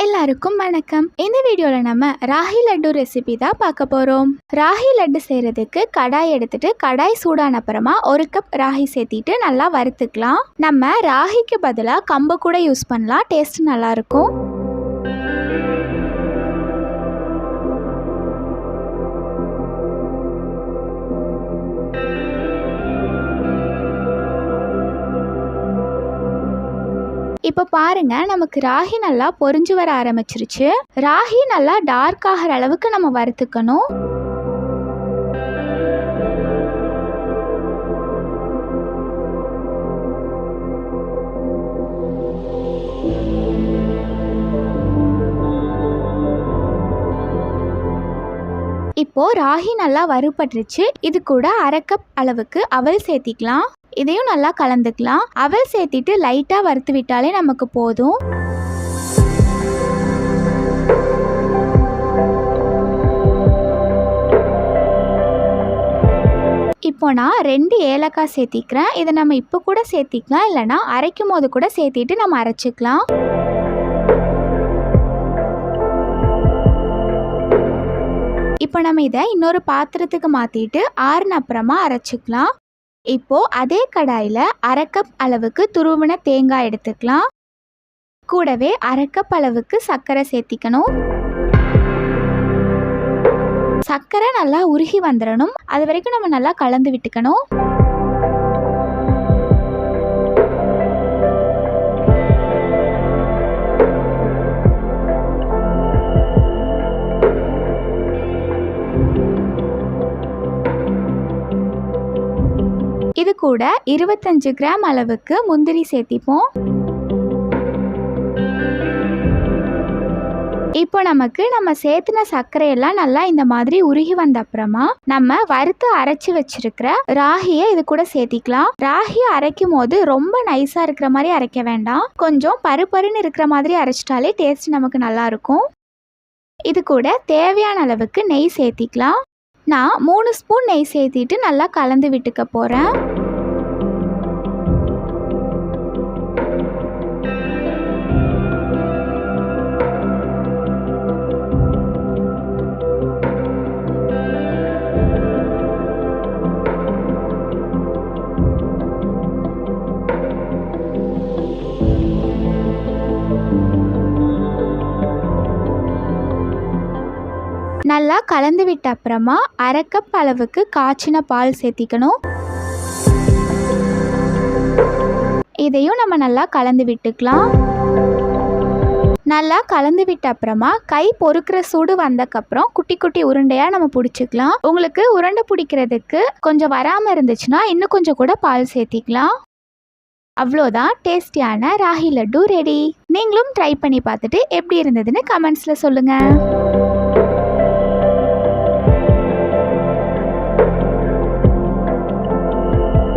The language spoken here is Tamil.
எல்லாருக்கும் வணக்கம். இந்த வீடியோல நம்ம ராகி லட்டு ரெசிபி தான் பார்க்க போறோம். ராகி லட்டு செய்யறதுக்கு கடாய் எடுத்துட்டு கடாய் சூடான அப்புறமா 1 கப் ராகி சேர்த்திட்டு நல்லா வறுத்துக்கலாம். நம்ம ராகிக்கு பதிலாக கம்பு கூட யூஸ் பண்ணலாம், டேஸ்ட் நல்லா இருக்கும். இப்போ பாருங்க, நமக்கு ராகி நல்லா பொரிஞ்சு வர ஆரம்பிச்சிருச்சு. ராகி நல்லா டார்க் ஆகிற அளவுக்கு நம்ம வறுத்துக்கணும். இப்போ ராகி நல்லா வறுபட்டுருச்சு. இது கூட 1/2 கப் அளவுக்கு அவல் சேர்த்திக்கலாம். இதையும் நல்லா கலந்துக்கலாம். அவல் சேர்த்திட்டு லைட்டாக வறுத்து விட்டாலே நமக்கு போதும். இப்போ நான் 2 ஏலக்காய் சேர்த்திக்கிறேன். இதை நம்ம இப்போ கூட சேர்த்திக்கலாம், இல்லைனா அரைக்கும் போது கூட சேர்த்திட்டு நம்ம அரைச்சிக்கலாம். இப்போ நம்ம இதை இன்னொரு பாத்திரத்துக்கு மாற்றிட்டு ஆறுன அப்புறமா அரைச்சிக்கலாம். இப்போ அதே கடாயில் 1/2 கப் அளவுக்கு துருவின தேங்காய் எடுத்துக்கலாம். கூடவே 1/2 கப் அளவுக்கு சர்க்கரை சேர்த்திக்கணும். சர்க்கரை நல்லா உருகி வந்துடணும். அது வரைக்கும் நம்ம நல்லா கலந்து விட்டுக்கணும். இது கூட 25 கிராம் அளவுக்கு முந்திரி சேர்த்திப்போம். இப்போ நம்ம சேர்த்துன சர்க்கரையெல்லாம் நல்லா இந்த மாதிரி உருகி வந்த அப்புறமா நம்ம வறுத்து அரைச்சி வச்சிருக்கிற ராகியை இது கூட சேர்த்திக்கலாம். ராகியை அரைக்கும் போது ரொம்ப நைஸா இருக்கிற மாதிரி அரைக்க வேண்டாம், கொஞ்சம் பருப்பருன்னு இருக்கிற மாதிரி அரைச்சிட்டாலே டேஸ்ட் நமக்கு நல்லா இருக்கும். இது கூட தேவையான அளவுக்கு நெய் சேர்த்திக்கலாம். நான் 3 ஸ்பூன் நெய் சேர்த்திட்டு நல்லா கலந்து விட்டுக்க போகிறேன். நல்லா கலந்து விட்ட அப்புறமா 1/2 கப் அளவுக்கு காய்ச்சின பால் சேர்த்திக்கணும். இதையும் நம்ம நல்லா கலந்து விட்டுக்கலாம். நல்லா கலந்து விட்ட அப்புறமா கை பொறுக்கிற சூடு வந்தக்கப்புறம் குட்டி குட்டி உருண்டையாக நம்ம பிடிச்சிக்கலாம். உங்களுக்கு உருண்டை பிடிக்கிறதுக்கு கொஞ்சம் வராமல் இருந்துச்சுன்னா இன்னும் கொஞ்சம் கூட பால் சேர்த்திக்கலாம். அவ்வளோதான், டேஸ்டியான ராகி லட்டு ரெடி. நீங்களும் ட்ரை பண்ணி பார்த்துட்டு எப்படி இருந்ததுன்னு கமெண்ட்ஸில் சொல்லுங்கள்.